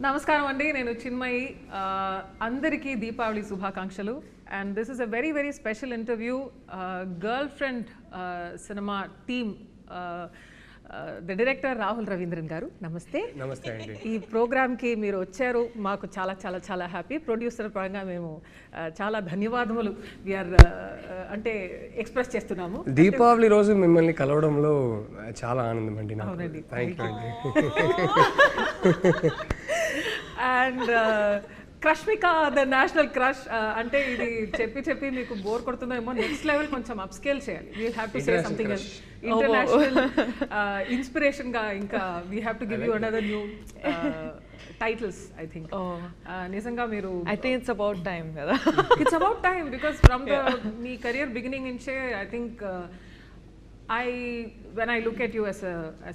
నమస్కారం అండి, నేను చిన్మయి. అందరికీ దీపావళి శుభాకాంక్షలు. And this is a very very special interview. Girl friend cinema team the director Rahul Ravindran గారు, నమస్తే. నమస్తే అండి. ఈ ప్రోగ్రామ్కి మీరు వచ్చారు, మాకు చాలా చాలా చాలా హ్యాపీ. ప్రొడ్యూసర్ పరంగా మేము చాలా ధన్యవాదములు వీఆర్ అంటే ఎక్స్ప్రెస్ చేస్తున్నాము. దీపావళి రోజు మిమ్మల్ని కలవడంలో చాలా ఆనందం అండి. అవునండి, థ్యాంక్ యూ అండి. And Rashmika the national crush అంటే ఇది చెప్పి చెప్పి మీకు బోర్ కొడుతుందేమో. నెక్స్ట్ లెవెల్ కొంచెం అప్ స్కేల్ చేయాలి. We have to say something else. International inspiration గా ఇంకా we have to give you another new titles. I think నిజంగా మీరు I think it's about time కదా. It's about time because from the మీ career beginning నుంచే I think when I look at you as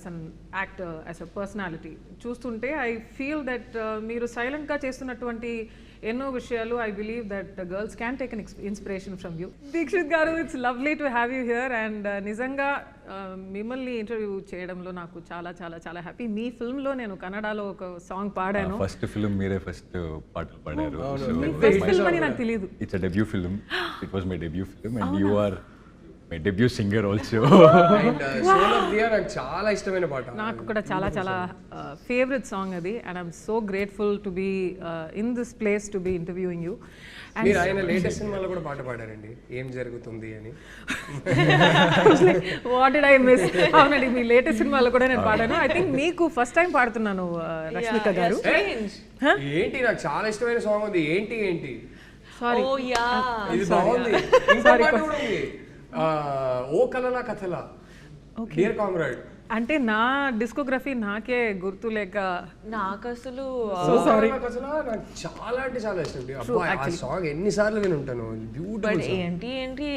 an actor, as a personality, చూస్తుంటే I feel that మీరు సైలెంట్గా చేస్తున్నటువంటి ఎన్నో విషయాలు I believe that girls can take an inspiration from you. Dixit గారు, it's lovely to have you here and నిజంగా మిమ్మల్ని interview చేయడంలో నాకు చాలా చాలా చాలా హ్యాపీ. మీ ఫిల్మ్లో నేను కన్నడలో ఒక సాంగ్ పాడాను. ఫస్ట్ ఫిల్మ్ మీరే ఫస్ట్ పాటలు పాడారు. ఫస్ట్ ఫిల్మ్ అని నాకు తెలియదు. It's a debut film. It was my debut film and you are my debut singer also. నాకు చాలా ఇష్టమైన పాట. నాకు కూడా చాలా చాలా ఫేవరెట్ సాంగ్ అది. And I'm so grateful to be in this place to be interviewing you. మీరు ఆయన లేటెస్ట్ సినిమాలో కూడా పాట పాడారండి, ఏం జరుగుతుంది అని. What did I miss? అవునండి, మీ లేటెస్ట్ సినిమాలో కూడా నేను పాడాను. ఐ థింక్ మీకు ఫస్ట్ టైం పాడుతున్నాను రష్మిక గారు. ఏంటి, నాకు చాలా ఇష్టమైన సాంగ్ ఉంది. ఏంటి ఏంటి సారీ, ఇది బాగుంది. ఇంకో పాట కూడా ఉంది, ఓ కలలా కథలా, డియర్ కామ్రేడ్. అంటే నా డిస్కోగ్రఫీ నాకే గుర్తు లేక నాకు అసలు నాకు చాలా అంటే చాలా ఇష్టం. ఆ సాంగ్ ఎన్నిసార్లు విని ఉంటాను. బ్యూటిఫుల్. ఏంటి ఏంటి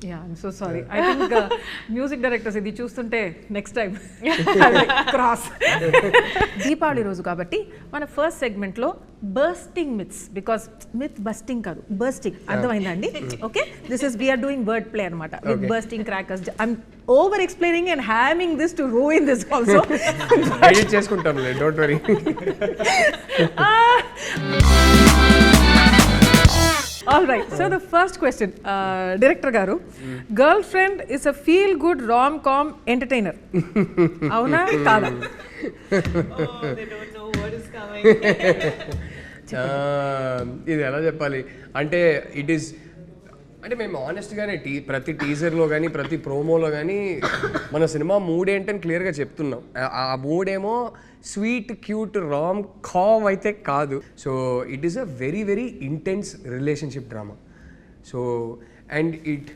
I'm so sorry. I think music directors ఇది చూస్తుంటే నెక్స్ట్ టైం క్రాస్. దీపావళి రోజు కాబట్టి మన ఫస్ట్ సెగ్మెంట్లో bursting myths, because myth busting కాదు, బర్స్టింగ్, అర్థమైందా అండి? Okay, this is we're doing word play అనమాట with bursting crackers. I'm over explaining and having this to ruin this also. Edit చేసుకుంటాను, don't worry. All right, so the first question, director garu, girlfriend is a feel good rom-com entertainer. Avuna kada? they don't know what is coming. ఇది ఎలా చెప్పాలి అంటే, it is అంటే మేము ఆనెస్ట్గానే ప్రతి టీజర్లో కానీ ప్రతి ప్రోమోలో కానీ మన సినిమా మూడ్ ఏంటని క్లియర్గా చెప్తున్నాం. ఆ మూడేమో స్వీట్ క్యూట్ రామ్ కామ్ అయితే కాదు. So it is a very very intense relationship drama. So and it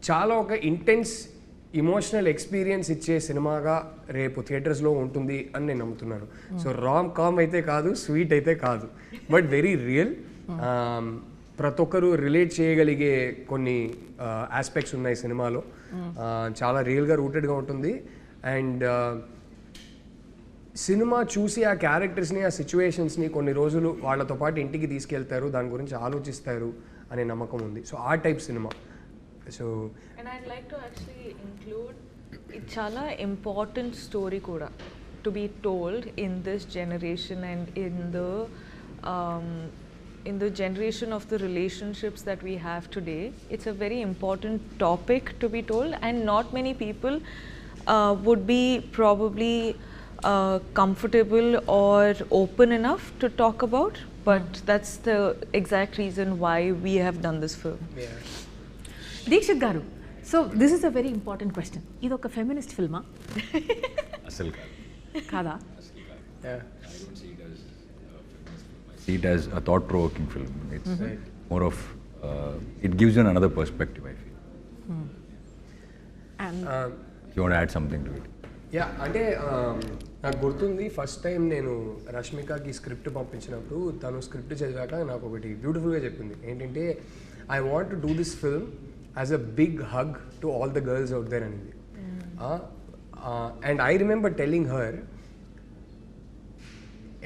చాలా ఒక ఇంటెన్స్ ఇమోషనల్ ఎక్స్పీరియన్స్ ఇచ్చే సినిమాగా రేపు థియేటర్స్లో ఉంటుంది అని నేను నమ్ముతున్నాను. సో రామ్ కామ్ అయితే కాదు, స్వీట్ అయితే కాదు, బట్ వెరీ రియల్. ప్రతి ఒక్కరు రిలేట్ చేయగలిగే కొన్ని ఆస్పెక్ట్స్ ఉన్నాయి సినిమాలో. చాలా రియల్గా రూటెడ్గా ఉంటుంది. అండ్ సినిమా చూసి ఆ క్యారెక్టర్స్ని, ఆ సిచ్యువేషన్స్ని కొన్ని రోజులు వాళ్ళతో పాటు ఇంటికి తీసుకెళ్తారు, దాని గురించి ఆలోచిస్తారు అనే నమ్మకం ఉంది. సో ఆ type cinema. So and I'd like to actually include it chala important story kuda to be told in this generation and in the generation of the relationships that we have today. It's a very important topic to be told and not many people would be probably comfortable or open enough to talk about, but that's the exact reason why we have done this film. yeah. Dheekshith గారు, so this is a very important question. ఇది ఒక feminist ఫిల్మా? అసలు కాదా? see it as a thought provoking film. It's more of it gives you another perspective, I feel. And You want to add something to it? Yeah, అంటే నాకు గుర్తుంది first time నేను రష్మికకి script పంపించినప్పుడు తను స్క్రిప్ట్ చదివాక నాకు ఒకటి బ్యూటిఫుల్గా చెప్పింది. ఏంటంటే, I want to do this film as a big hug to all the girls out there అనేది. And I remember telling her,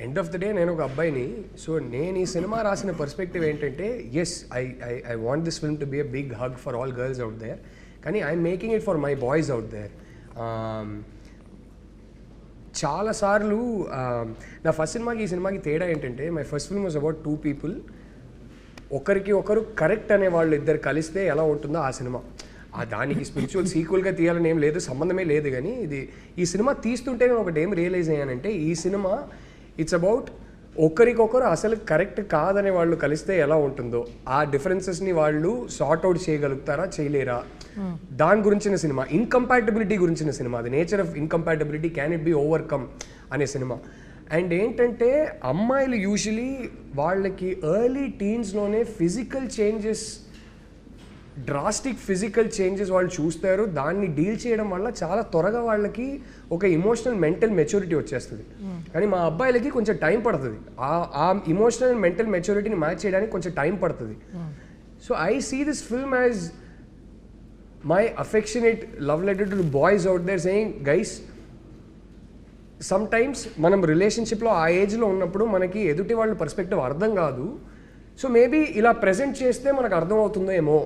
end of the day నేను ఒక అబ్బాయిని, సో నేను ఈ సినిమా రాసిన పర్స్పెక్టివ్ ఏంటంటే, yes I want this film to be a big hug for all girls out there, కానీ I'm making it for my boys out there. చాలాసార్లు నా ఫస్ట్ సినిమాకి ఈ సినిమాకి తేడా ఏంటంటే my first film was about 2 people. ఒకరికి ఒకరు కరెక్ట్ అనే వాళ్ళు ఇద్దరు కలిస్తే ఎలా ఉంటుందో ఆ సినిమా. దానికి స్పిరిచువల్ సీక్వెల్గా తీయాలని ఏం లేదు, సంబంధమే లేదు. కానీ ఈ సినిమా తీస్తుంటే నేను ఒకటి ఏం రియలైజ్ అయ్యానంటే ఈ సినిమా ఇట్స్ అబౌట్ ఒకరికొకరు అసలు కరెక్ట్ కాదనే వాళ్ళు కలిస్తే ఎలా ఉంటుందో, ఆ డిఫరెన్సెస్ని వాళ్ళు సార్ట్ అవుట్ చేయగలుగుతారా చేయలేరా, దాని గురించిన సినిమా. ఇన్కంపాటబిలిటీ గురించిన సినిమా. The nature of incompatibility, can it be overcome అనే సినిమా. అండ్ ఏంటంటే అమ్మాయిలు యూజువలీ వాళ్ళకి ఎర్లీ టీన్స్లోనే physical changes, drastic physical changes వాళ్ళు చూస్తారు. దాన్ని డీల్ చేయడం వల్ల చాలా త్వరగా వాళ్ళకి ఒక ఇమోషనల్ మెంటల్ మెచ్యూరిటీ వచ్చేస్తుంది. కానీ మా అబ్బాయిలకి కొంచెం టైం పడుతుంది. ఆ ఇమోషనల్ మెంటల్ మెచ్యూరిటీని మ్యాచ్ చేయడానికి కొంచెం టైం పడుతుంది. So I see this film as my affectionate love letter to boys out there saying, guys, sometimes మనం రిలేషన్షిప్లో ఆ ఏజ్లో ఉన్నప్పుడు మనకి ఎదుటి వాళ్ళ పర్స్పెక్టివ్ అర్థం కాదు. సో మేబీ ఇలా ప్రెజెంట్ చేస్తే మనకు అర్థం అవుతుందో ఏమో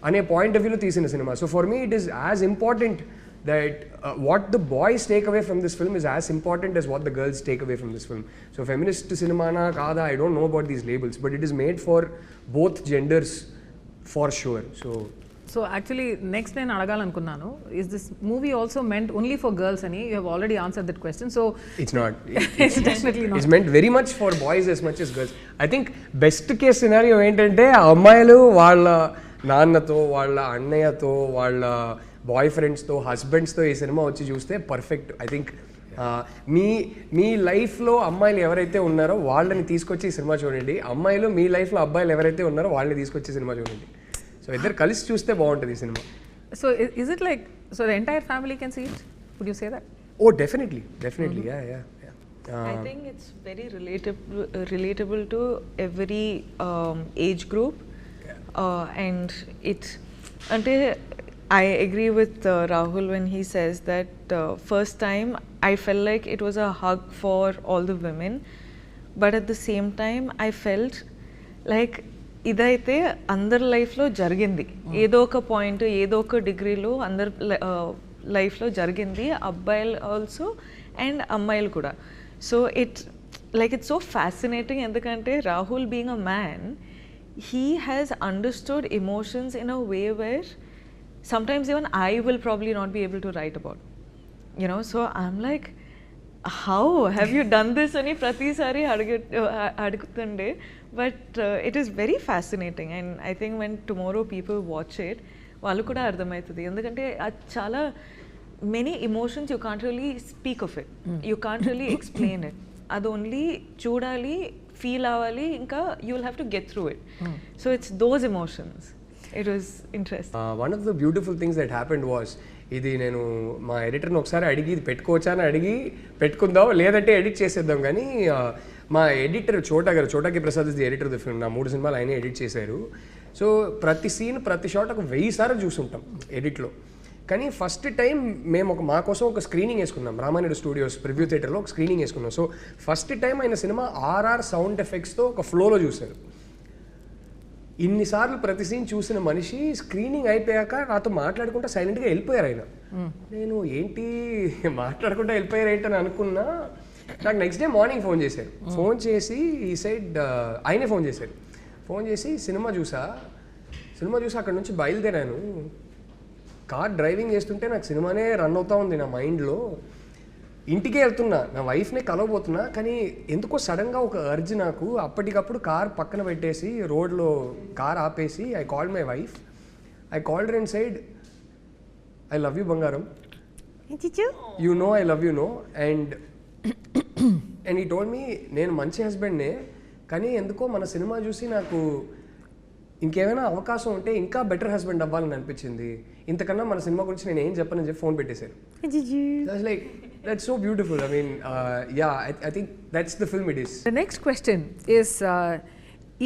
అనే పాయింట్ ఆఫ్ వ్యూలో తీసిన cinema. So for me it is as important that what the boys take away from this film is as important as what the girls take away from this film. So feminist cinema na kada, I don't know about these labels, but it is made for both genders for sure. So actually next నేను అడగాలనుకున్నాను, is this movie also meant only for girls అని? You have already answered that question. So it's not. It's definitely not. It's meant very much for boys as much as girls. I think best case scenario ఏంటంటే అమ్మాయిలు వాళ్ళ నాన్నతో, వాళ్ళ అన్నయ్యతో, వాళ్ళ bye ఫ్రెండ్స్తో, హస్బెండ్స్తో ఈ సినిమా వచ్చి చూస్తే పర్ఫెక్ట్. ఐ థింక్ మీ లైఫ్లో అమ్మాయిలు ఎవరైతే ఉన్నారో వాళ్ళని తీసుకొచ్చి ఈ సినిమా చూడండి. అమ్మాయిలు మీ లైఫ్లో అబ్బాయిలు ఎవరైతే ఉన్నారో వాళ్ళని తీసుకొచ్చి సినిమా చూడండి. సో ఇద్దరు కలిసి చూస్తే బాగుంటుంది ఈ cinema. So is it like, so the entire family can see it? Would you say that? Oh, definitely. Yeah. I think it's very relatable to every age group. And it's, I agree with Rahul when he says that first time I felt like it was a hug for all the women, but at the same time I felt like ఇదైతే అందరి లైఫ్లో జరిగింది, ఏదో ఒక point, ఏదో ఒక డిగ్రీలో అందరి లైఫ్లో జరిగింది, అబ్బాయిలు ఆల్సో అండ్ అమ్మాయిలు కూడా. సో ఇట్స్ సో ఫ్యాసినేటింగ్, ఎందుకంటే Rahul being a man, he has understood emotions in a way where sometimes even I will probably not be able to write about, you know. So I'm like, how have you done this? Ani prati sari adugutunde, but it is very fascinating, and I think when tomorrow people watch it, vallu kuda ardhamaitadi, endukante chala many emotions you can't really speak of it, you can't really explain it, adu only chudali, feel avali, inka you will have to get through it. So it's those emotions. It was interesting. One of the beautiful things that happened was, ఇది నేను మా ఎడిటర్ని ఒకసారి అడిగి ఇది పెట్టుకోవచ్చా అని అడిగి పెట్టుకుందాం, లేదంటే ఎడిట్ చేసేద్దాం. కానీ మా editor Chota K Prasad is the editor of the film. నా 3 సినిమాలు ఆయనే ఎడిట్ చేశారు. సో ప్రతి సీన్, ప్రతి షాట్ ఒక 1000 సార్లు చూసుంటాం ఎడిట్లో. కానీ ఫస్ట్ టైం మేము మా కోసం ఒక స్క్రీనింగ్ వేసుకున్నాం, రామానాయుడు స్టూడియోస్ ప్రివ్యూ థియేటర్లో ఒక స్క్రీనింగ్ వేసుకున్నాం. సో ఫస్ట్ టైం ఆయన సినిమా ఆర్ఆర్ సౌండ్ ఎఫెక్ట్స్తో ఒక ఫ్లోలో చూశారు. ఇన్నిసార్లు ప్రతి సీన్ చూసిన మనిషి స్క్రీనింగ్ అయిపోయాక నాతో మాట్లాడుకుంటా సైలెంట్గా వెళ్ళిపోయారు ఆయన. నేను ఏంటి మాట్లాడుకుంటా వెళ్ళిపోయారు ఏంటని అనుకున్నా. నాకు నెక్స్ట్ డే మార్నింగ్ ఫోన్ చేశారు. ఫోన్ చేసి ఈ సైడ్ ఆయనే ఫోన్ చేసి సినిమా చూసా అక్కడ నుంచి బయలుదేరాను. కార్ డ్రైవింగ్ చేస్తుంటే నాకు సినిమానే రన్ అవుతా ఉంది నా మైండ్లో. ఇంటికే వెళ్తున్నా, నా వైఫ్నే కలవబోతున్నా, కానీ ఎందుకో సడన్గా ఒక అర్జ్ నాకు. అప్పటికప్పుడు కార్ పక్కన పెట్టేసి రోడ్లో కార్ ఆపేసి I called my wife. I called and said, I love you బంగారం, you know I love you know. And he told me, నేను మంచి హస్బెండ్నే, కానీ ఎందుకో మన సినిమా చూసి నాకు ఇంకేమైనా అవకాశం ఉంటే ఇంకా బెటర్ హస్బెండ్ అవ్వాలని అనిపించింది. ఇంతకన్నా మన సినిమా గురించి నేను ఏం చెప్పనని చెప్పి ఫోన్ పెట్టేశారు. Like that's so beautiful. I mean, I think that's the film it is. The next question is,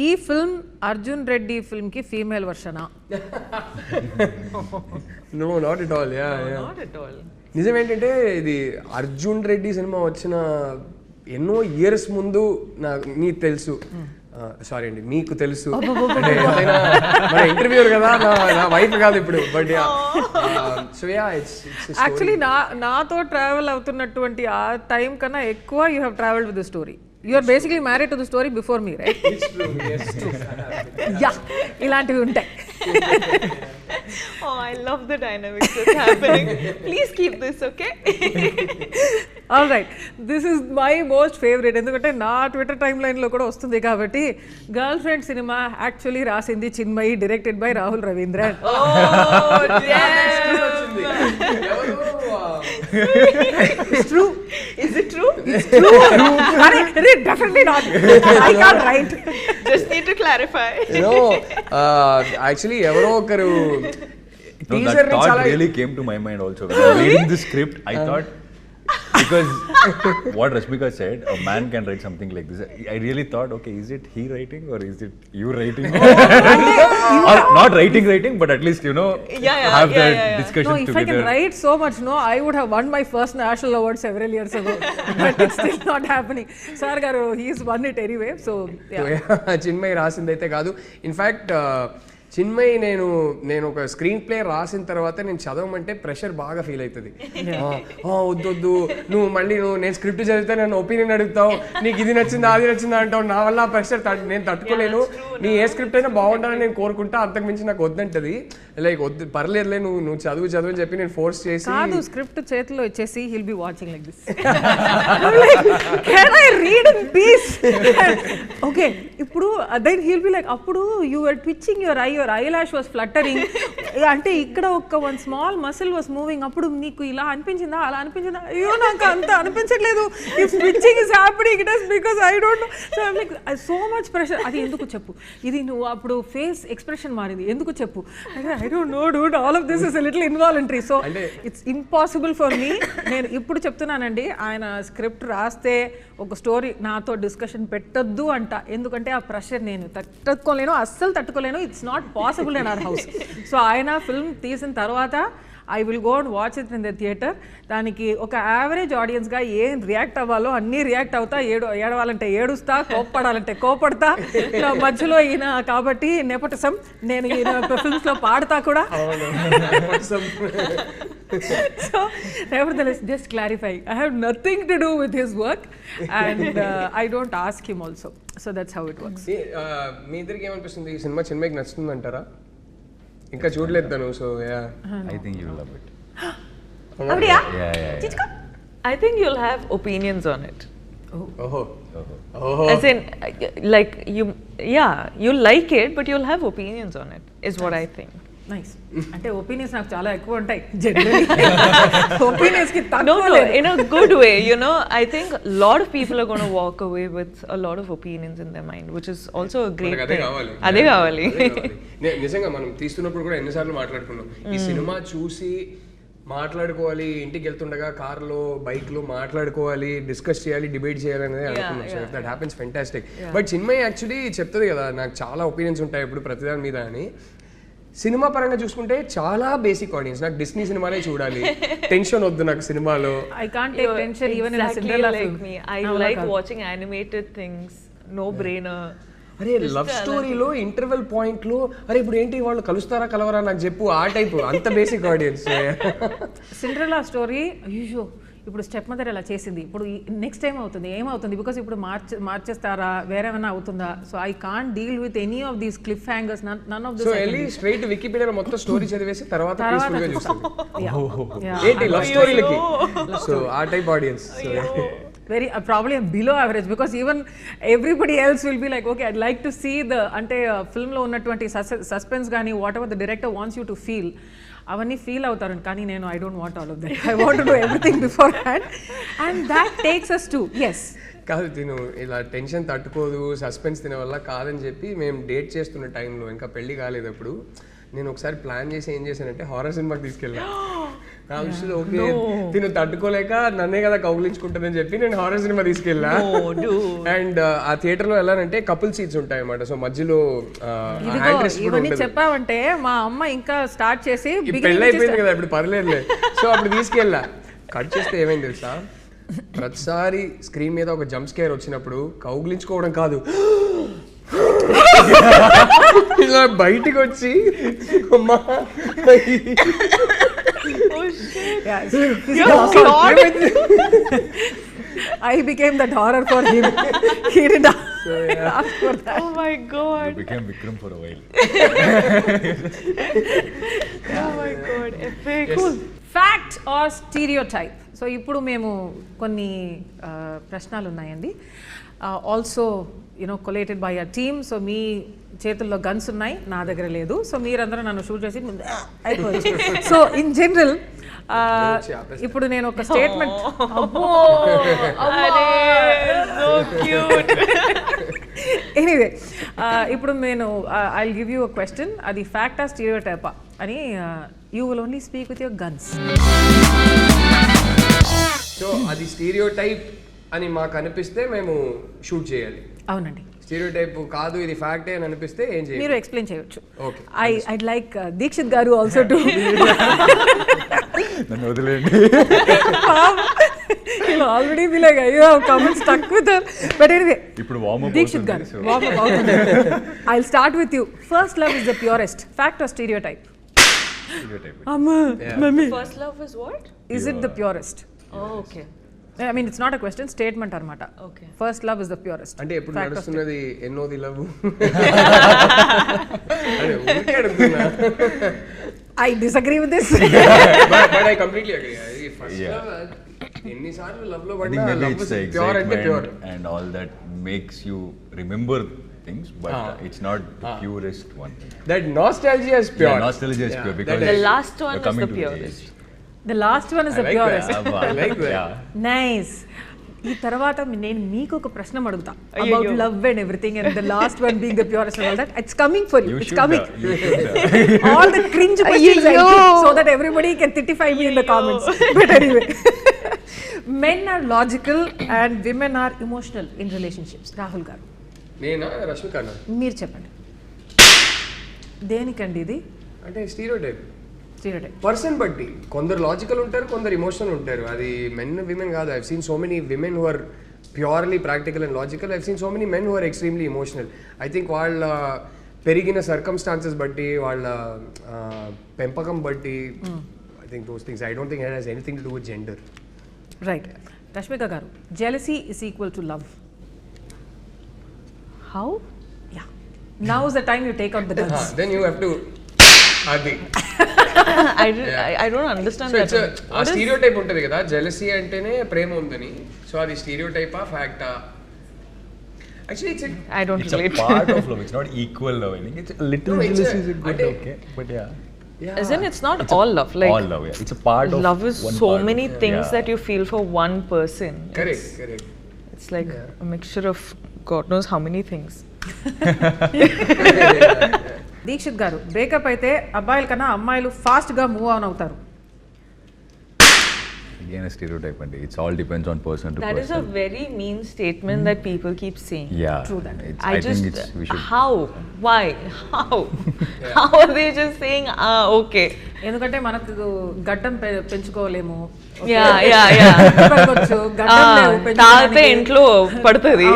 ee film Arjun Reddy film ki female version ah? No, not at all. Not at all. నిజం ఏంటంటే ఇది Arjun Reddy cinema వచ్చిన ఎన్నో years ముందు నీకు తెలుసు, sorry అండి, మీకు తెలుసు అంటే ఏదైనా మన ఇంటర్వ్యూర్ కదా, నా వైఫ్ కాదు ఇప్పుడు. But so yeah it's actually నాతో ట్రావెల్ అవుతున్నటువంటి ఆ టైం కన్నా ఎక్కువ you have travelled with the story. You are basically married to the story before me, right? It's true. Yes, true. Yeah, ఇలాంటివి ఉంటాయి. Oh, I love the dynamics that's happening. Please keep this, okay? All right, this is my most favorite. ఎందుకంటే నా Twitter time లైన్లో కూడా వస్తుంది కాబట్టి. Girl friend cinema actually రాసింది Chinmayi, directed by Rahul Ravindran. Oh, yes. It's true. Is it true? It's true. Definitely not. I can't write. Just need to clarify. Actually ఎవరో ఒకరు No, that thought really came to my mind also. When I was reading the script, I thought, because what Rashmika said, a man can write something like this. I really thought, okay, is it he writing or is it you writing? Or not writing, but at least, have that discussion No, if together. I can write so much, I would have won my first national award several years ago. But it's still not happening. Sir garu, he's won it anyway. So, yeah. Chinmayi రాసిందైతే కాదు. In fact Chinmayi నేను ఒక screen play రాసిన తర్వాత నేను చదవమంటే pressure బాగా feel అవుతుంది. వద్దు నువ్వు మళ్ళీ నేను స్క్రిప్ట్ చదివితే నన్ను ఒపీనియన్ అడుగుతావు, నీకు ఇది నచ్చిందా అది నచ్చిందా అంటావు. నా వల్ల ఆ ప్రెషర్ నేను తట్టుకోలేను. నీ ఏ స్క్రిప్ట్ అయినా బాగుండాలని నేను కోరుకుంటా, అంతకుమించి నాకు వద్దంటది. లైక్ వద్దు పర్లేదులే, నువ్వు చదువు అని చెప్పి నేను ఫోర్స్ చేసి, కాదు స్క్రిప్ట్ చేతిలో ఇచ్చేసి he'll be watching like this. Can I read in peace? Okay, ఇప్పుడు then he'll be like, అప్పుడు you were twitching your eye, your eyelash was fluttering. అంటే ఇక్కడ ఒక one small muscle was moving. అప్పుడు నీకు ఇలా అనిపించిందా అలా అనిపించిందా? అయ్యో నాకు అంత అనిపించట్లేదు. If twitching is happening, it is because I don't know. So I'm like, so much pressure. అది ఎందుకు చెప్పు, ఇది నువ్వు అప్పుడు ఫేస్ ఎక్స్ప్రెషన్ మారింది ఎందుకు చెప్పు. I don't know dude, all of this is a little involuntary. So it's impossible for me. నేను ఇప్పుడు చెప్తున్నానండి, ఆయన స్క్రిప్ట్ రాస్తే ఒక స్టోరీ నాతో డిస్కషన్ పెట్టొద్దు అంట. ఎందుకంటే ఆ ప్రెషర్ నేను తట్టుకోలేను, అస్సలు తట్టుకోలేను. It's not possible in our house. So ఆయన ఫిల్మ్ తీసిన తర్వాత I will go and watch it in the theatre. దానికి ఒక యావరేజ్ ఆడియన్స్గా ఏం రియాక్ట్ అవ్వాలో అన్నీ రియాక్ట్ అవుతా, ఏడవాలంటే ఏడుస్తా, కోప్పడాలంటే కోపడతా. మధ్యలో ఈయన కాబట్టి నెపోటిజం, నేను ఈయన ఫిల్మ్స్లో పాడతా కూడా. So nevertheless, just clarify, I have nothing to do with his work and I don't ask him also. So that's how it works. మీ ఇద్దరికి ఏమనిపిస్తుంది, ఈ సినిమా చిన్మయికి నచ్చుతుంది అంటారా? ఇంకా చూడలేదు తను. So I think you'll love it. Abdiya? Yeah. I think you'll have opinions on it. ఓహో As in, like you'll like it, but you'll have opinions on it, is what I think. Nice. అంటే opinions నాకు చాలా ఎక్కువ ఉంటాయి generally. Opinions కి No, తక్కువ. in a good way, I think a lot of people are going to walk away with a lot of opinions in their mind, which is also a great thing. అదే కావాలి. నిజంగా మనం తీస్తున్నప్పుడు కూడా ఎన్నిసార్లు మాట్లాడుకున్నాం, ఈ సినిమా చూసి మాట్లాడుకోవాలి, ఇంటికి వెళ్తుండగా కార్లో బైక్లో మాట్లాడుకోవాలి, డిస్కస్ చేయాలి, డిబేట్ చేయాలి అనేది అనుకున్నాం. So that happens fantastic. But Chinmayi actually చెప్తుంది కదా, నాకు చాలా ఒపీనియన్స్ ఉంటాయి ఇప్పుడు ప్రతిదాని మీద అని. సినిమా పరంగా చూసుకుంటే చాలా బేసిక్ ఆడియన్స్. నాకు డిస్నీ సినిమాలే చూడాలి, టెన్షన్ వద్దు నాకు సినిమాలో. I can't take tension even in a Exactly Cinderella like film. me. I like watching animated things, no brainer. అరే లవ్ స్టోరీలో ఇంటర్వెల్ పాయింట్ లో అరే ఇప్పుడు ఏంటి వాళ్ళు కలుస్తారా కలవరా నాకు చెప్పు, ఆ టైప్ అంత బేసిక్ ఆడియన్స్. సిండ్రెల్లా స్టోరీ అయ్యో ఇప్పుడు స్టెప్ మదర్ ఇలా చేసింది, ఇప్పుడు నెక్స్ట్ టైం అవుతుంది ఏమవుతుంది, బికాస్ ఇప్పుడు మార్చేస్తారా వేరేమైనా అవుతుందా. So I can't deal with any of these cliffhangers, none of this. So వెళ్ళి స్ట్రైట్ వికీపీడియాలో మొత్తం స్టోరీ చదివేసి తర్వాత పీస్ఫుల్గా చూస్తాను ఏంటి లవ్ స్టోరీలకి. సో ఆ type audience very probably below average, because even everybody else will be like, okay, I'd like to see the ante film lo unnatuvanti suspense gaani whatever the director wants you to feel avanni feel avutaru, kaani nenu I don't want all of that. I want to do everything beforehand and that takes us to yes కాదు తిను ఇలా tension తట్టుకోదు suspense తినే వల్ల కాదని చెప్పి మేము date చేస్తున్న టైంలో ఇంకా పెళ్లి కాలేదు అప్పుడు నేను ఒకసారి ప్లాన్ చేసి ఏం చేశానంటే హారర్ సినిమాకి తీసుకెళ్ళాను. ఓకే తిను తట్టుకోలేక నన్నే కదా కౌగిలించుకుంటుందని చెప్పి నేను హారర్ సినిమా తీసుకెళ్ళా. అండ్ ఆ థియేటర్ లో వెళ్ళానంటే కపుల్ సీట్స్ ఉంటాయి అన్నమాట. సో మధ్యలో ఇవన్నీ చెప్పావంటే మా అమ్మ ఇంకా స్టార్ట్ చేసి పెళ్ళి అయిపోయింది కదా ఇప్పుడు పర్లేదులే. సో అప్పుడు తీసుకెళ్ళా. కట్ చేస్తే ఏమైంది తెలుసా, ప్రతిసారి స్క్రీన్ మీద ఒక జంప్ స్కేర్ వచ్చినప్పుడు కౌగిలించుకోవడం కాదు ఇలా బయటికి వచ్చి అమ్మా I became that horror for him. He didn't ask for that. Oh my god. You became Vikram for a while. Oh my god. Epic. Cool. Fact or stereotype? So ఇప్పుడు మేము కొన్ని ప్రశ్నలు ఉన్నాయండి. Also you know collated by a team. So మీ చేతుల్లో guns ఉన్నాయి, నా దగ్గర లేదు. సో మీరందరూ నన్ను షూట్ చేసి అయిపోవచ్చు. సో ఇన్ జనరల్ ఇప్పుడు నేను ఒక స్టేట్మెంట్ ఎనీవే ఇప్పుడు నేను I will give you a question. అది ఫ్యాక్ట్ ఆ స్టీరియోటైపా అని you will only speak with your guns. So అది స్టీరియోటైప్ అని మాకు అనిపిస్తే మేము షూట్ చేయాలి. అవునండి. స్టీరియోటైప్ కాదు ఇది ఫ్యాక్టే అని అనిపిస్తే ఏం చేయాలి? మీరు ఎక్స్ప్లెయిన్ చేయొచ్చు. ఓకే. ఐడ్ లైక్ దీక్షిత్ గారు ఆల్సో టు నన్ను వదిలేండి. ఆల్రెడీ be like అయ్యో comments stuck with her. But anyway, ఇప్పుడు వార్మ్ అప్ దీక్షిత్ గారు వార్మ్ అప్ అవుతుంది. I'll start with you. First love is the purest. Fact or stereotype? Amma, mummy. First love is what? Is it the purest? Oh, okay. I mean, it's not a question, statement అనమాట. Okay. First love is the purest. అంటే ఎప్పుడు నడుస్తున్నది ఎన్నోది love? అంటే ఊరికే అడుగుతున్నా. I disagree with this. But I completely agree. First love ఎన్నిసార్లు love లో పడినా లవ్ ఇస్ ప్యూర్ అంటే pure and all that makes you remember things, but it's not the purest one. That nostalgia is pure. Yeah, nostalgia is pure because The last one you're coming is the to the purest. age. The last one is the purest. I like that. Yeah. Nice. ఈ తర్వాత నేను మీకు ఒక ప్రశ్న అడుగుతా about love and everything and the last one being the purest and all that. It's coming for you. It's coming. All the cringe questions I keep so that everybody can titify me in the comments. But anyway, men are logical and women are emotional in relationships. Rahul గారు, నేనా రష్మిక అన్న? మీరు చెప్పండి దేనికండి ఇది? అంటే stereotype stereotype person బట్టి కొందరు లాజికల్ ఉంటారు, కొందరు ఎమోషనల్ ఉంటారు. అది మెన్ విమెన్ కాదు. I've seen so many women who are purely practical and logical. I've seen so many men who are extremely emotional. I think వాళ్ళ పెరిగిన సర్కమ్స్టాన్సెస్ బట్టి, వాళ్ళ పెంపకం బట్టి, I think those things. I don't think it has anything to do with gender. Right. Rashmika garu, jealousy is equal to love. How? Yeah. Now is the time you take out the guns. Then you have to అది I don't understand so that. It's ఆ stereotype ఉంటుంది కదా, jealousy అంటేనే ప్రేమ ఉందని. So అది స్టీరియోటైపా ఫ్యాక్టా? Actually I don't It's a relate. part of love. It's not equal love. I think it's a little No, it's jealousy a- is good, ante- okay, but yeah. Isn't it's not all love? Like All love, yeah. It's a part of love is one so part of- many things yeah. that you feel for one person. Correct. It's like a mixture of God knows how many things. Dixit గారు, breakup అయితే అబ్బాయిల కన్నా అమ్మాయిలు ఫాస్ట్గా move on అవుతారు. Again, a stereotype, and it's all depends on person to That person. is a very mean statement that people keep saying. Yeah. True that. I think it's we should. How? Why? How? How are they just saying, okay? ఎందుకంటే మనకు గడ్డం పెంచుకోలేము. Yeah. పెరగొచ్చు, గడ్డం లేవు తాగితే పెంచుకోవడానికి. ఇంట్లో పడుతుంది.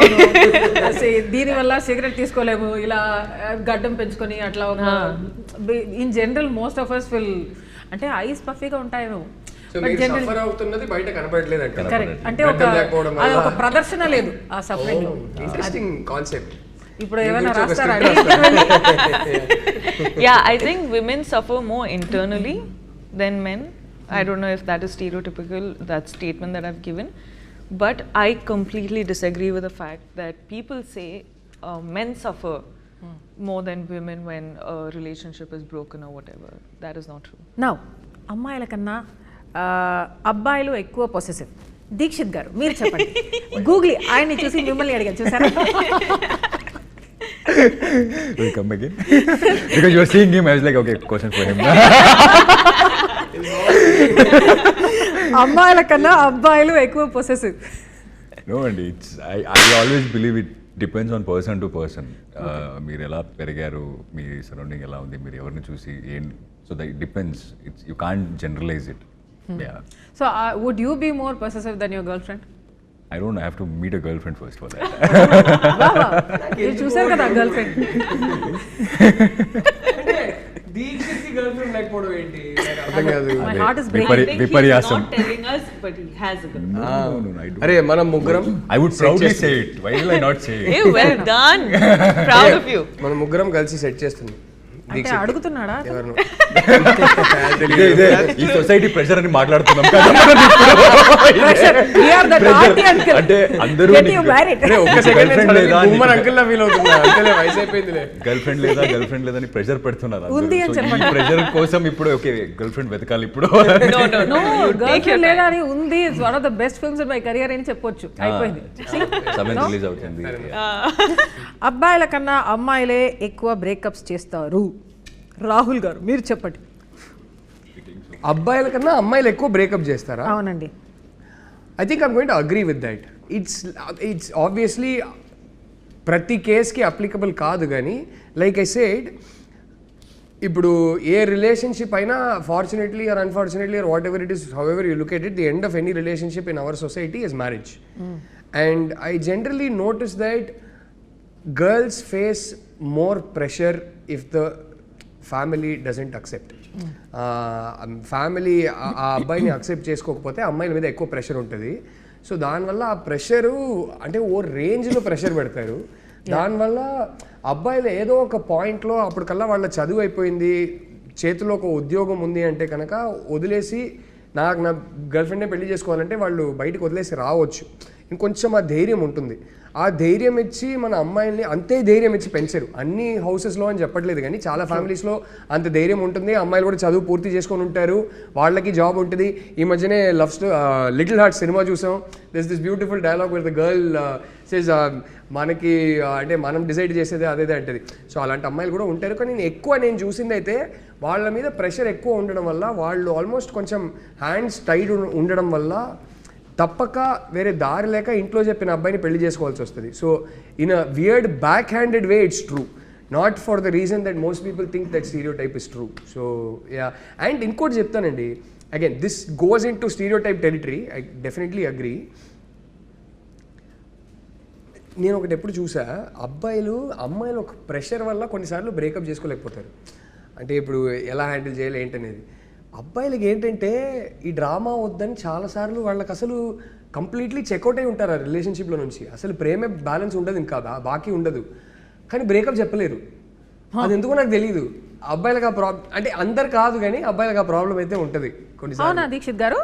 దీని వల్ల సిగరెట్ తీసుకోలేము, ఇలా గడ్డం పెంచుకొని అట్లా in general most of us will అంటే ఐస్ పఫీగా ఉంటాయేమో. సో మీరు సఫర్ అవుతున్నది బయట కనబడలేదు అంట. కరెక్ట్. అంటే ఒక ప్రదర్శన లేదు ఆ సఫరింగ్ లో. Interesting concept. ఇప్పుడు ఏమైనా రాస్తారా? Yeah, I think women suffer more internally than men. I don't know if that is stereotypical, that statement that I've given, but I completely disagree with the fact that people say men suffer more than women when a relationship is broken or whatever. That is not true. Now అమ్మాయిల కన్నా అబ్బాయిలు ఎక్కువ possessive. Dixit గారు, మీరు చెప్పండి. Google ఆయన్ని చూసి మిమ్మల్ని అడిగాను, చూసారా? Will come again because you are seeing him. I was like, okay, question for him. అమ్మాయిల కన్నా అబ్బాయిలు ఎక్కువ possessive. No, and I always believe it depends on person to person. మీరు ఎలా పెరిగారు, మీ సరౌండింగ్ ఎలా ఉంది, మీరు ఎవరిని చూసి so that it depends. You can't generalize it. Yeah. So would you be more possessive than your girlfriend? I don't know, I have to meet a girlfriend first for that. మీరు చూసారు కదా girl friend. Dixit కి girl friend లేకపోవడం ఏంటి నాకు అర్థం కాదు. My heart is breaking. I think he's విపర్యాసం. not telling us, but he has a girl. No, I don't. అరే మనం ముగ్గురం I would proudly say it. Why will I not say it? Hey, well done. Proud of you. మనం ముగ్గురం కలిసి set చేస్తుంది అంటే అడుగుతున్నాడా? ఎవరు ఇదే ఈ సొసైటీ ప్రెషర్ అని మాట్లాడుతున్నాం కదా. We are the naughty uncle. అంటే అందరూ Get you married. ఒక్క సెకండ్ ఉమ్మర్ అంకుల్ లా ఫీల్ అవుతున్నా. అంతేలే వయసు అయిపోయిందిలే. గర్ల్ ఫ్రెండ్ లేదా అని ప్రెషర్ పెడుతున్నారు. ఉంది అని చెప్పండి. ప్రెషర్ కోసం ఇప్పుడు ఓకే గర్ల్ ఫ్రెండ్ వెతకాలి ఇప్పుడు. No, గర్ల్ ఫ్రెండ్ లేదా అని ఉంది. It's one of the best films in my career అని చెప్పొచ్చు. అయిపోయింది. సమయం రిలీజ్ అవుతుంది. అబ్బాయిల కన్నా అమ్మాయిలే ఎక్కువ బ్రేకప్స్ చేస్తారు. రాహుల్ గారు మీరు చెప్పండి. అబ్బాయిల కన్నా అమ్మాయిలు ఎక్కువ బ్రేకప్ చేస్తారా? అవునండి. I think I'm going to agree with that. It's obviously ప్రతి కేస్కి అప్లికబుల్ కాదు, కానీ లైక్ ఐ సెడ్, ఇప్పుడు ఏ రిలేషన్షిప్ అయినా fortunately are unfortunately are what ever it is, how ever you look at it, the end of any relationship in our society is marriage. And I generally notice that girls face more pressure if the family doesn't accept. Family ఆ అబ్బాయిని accept చేసుకోకపోతే అమ్మాయిల మీద ఎక్కువ pressure ఉంటుంది. So దానివల్ల ఆ pressure అంటే ఓ రేంజ్లో ప్రెషర్ పెడతారు. దానివల్ల అబ్బాయిలు ఏదో ఒక పాయింట్లో అప్పటికల్లా వాళ్ళ చదువు అయిపోయింది, చేతిలో ఒక ఉద్యోగం ఉంది అంటే కనుక వదిలేసి నా గర్ల్ ఫ్రెండ్నే పెళ్లి చేసుకోవాలంటే వాళ్ళు బయటకు వదిలేసి రావచ్చు. ఇంకొంచెం ఆ ధైర్యం ఉంటుంది. ఆ ధైర్యం ఇచ్చి మన అమ్మాయిల్ని అంతే ధైర్యం ఇచ్చి పెంచరు. అన్ని హౌసెస్లో అని చెప్పట్లేదు, కానీ చాలా ఫ్యామిలీస్లో అంత ధైర్యం ఉంటుంది. అమ్మాయిలు కూడా చదువు పూర్తి చేసుకొని ఉంటారు, వాళ్ళకి జాబ్ ఉంటుంది. ఈ మధ్యనే లిటిల్ హార్ట్ సినిమా చూసాం. This beautiful dialogue with the girl says మనకి అంటే మనం డిసైడ్ చేసేది అదేదే అంటది. సో అలాంటి అమ్మాయిలు కూడా ఉంటారు. కానీ నేను చూసింది అయితే వాళ్ళ మీద ప్రెషర్ ఎక్కువ ఉండడం వల్ల, వాళ్ళు ఆల్మోస్ట్ కొంచెం హ్యాండ్స్ టైడ్ ఉండడం వల్ల తప్పక వేరే దారి లేక ఇంట్లో చెప్పిన అబ్బాయిని పెళ్లి చేసుకోవాల్సి వస్తుంది. So in a weird back handed way it's true, not for the reason that most people think that stereo type is true. So yeah, and ఇంకోటి చెప్తానండి, again this goes in to stereo type territory. I definitely agree. నేను ఒకటి ఎప్పుడు చూసా, అమ్మాయిలు ఒక pressure వల్ల కొన్నిసార్లు బ్రేకప్ చేసుకోలేకపోతారు. అంటే ఇప్పుడు ఎలా హ్యాండిల్ చేయాలి ఏంటనేది. అబ్బాయిలకి ఏంటంటే ఈ డ్రామా వద్దని చాలాసార్లు వాళ్ళకి అసలు కంప్లీట్లీ చెక్అవుట్ అయి ఉంటారు ఆ రిలేషన్షిప్లో నుంచి. అసలు ప్రేమే బ్యాలెన్స్ ఉండదు, ఇంకా బాకీ ఉండదు, కానీ బ్రేకప్ చెప్పలేరు. అది ఎందుకో నాకు తెలియదు. అబ్బాయిలకు ఆ ప్రాబ్లం అంటే అందరు కాదు, కానీ అబ్బాయిలకు ఆ ప్రాబ్లం అయితే ఉంటుంది కొన్నిసార్లు. దీక్షిత్ గారు